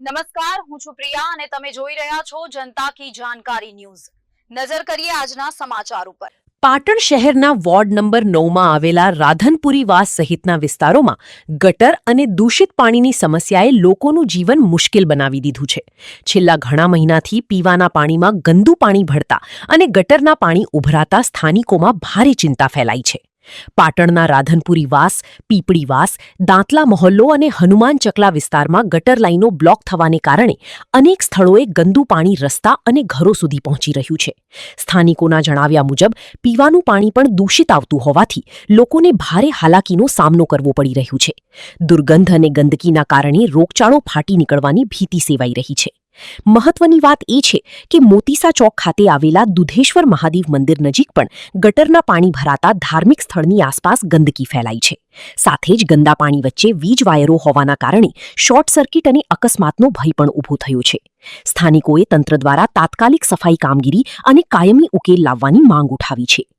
નમસ્કાર, હું છું પ્રિયા અને તમે જોઈ રહ્યા છો જનતા કી જાણકારી ન્યૂઝ। નજર કરીએ આજના સમાચાર ઉપર। પાટણ શહેરના વોર્ડ નંબર 9માં આવેલા રાધનપુરીવાસ સહિતના વિસ્તારોમાં ગટર અને દૂષિત પાણીની સમસ્યાએ લોકોનું જીવન મુશ્કેલ બનાવી દીધું છે। છેલ્લા ઘણા મહિનાથી પીવાના પાણીમાં ગંદુ પાણી ભળતા અને ગટરના પાણી ઉભરાતા સ્થાનિકોમાં ભારે ચિંતા ફેલાઈ છે। પાટણના રાધનપુરીવાસ, પીપળીવાસ, દાંતલા મહોલ્લો અને હનુમાન ચકલા વિસ્તારમાં ગટર લાઈનો બ્લોક થવાને કારણે અનેક સ્થળોએ ગંદુ પાણી રસ્તા અને ઘરો સુધી પહોંચી રહ્યું છે। સ્થાનિકોના જણાવ્યા મુજબ પીવાનું પાણી પણ દૂષિત આવતું હોવાથી લોકોને ભારે હાલાકીનો સામનો કરવો પડી રહ્યું છે। દુર્ગંધ અને ગંદકીના કારણે રોગચાળો ફાટી નીકળવાની ભીતિ સેવાઈ રહી છે। મહત્વની વાત એ છે કે મોતીસા ચોક ખાતે આવેલા દુધેશ્વર મહાદેવ મંદિર નજીક પણ ગટરના પાણી ભરાતા ધાર્મિક સ્થળની આસપાસ ગંદકી ફેલાઈ છે। સાથે જ ગંદા પાણી વચ્ચે વીજ વાયરો હોવાના કારણે શોર્ટ સર્કિટ અને અકસ્માતનો ભય પણ ઊભો થયો છે। સ્થાનિકોએ તંત્ર દ્વારા તાત્કાલિક સફાઈ કામગીરી અને કાયમી ઉકેલ લાવવાની માંગ ઉઠાવી છે।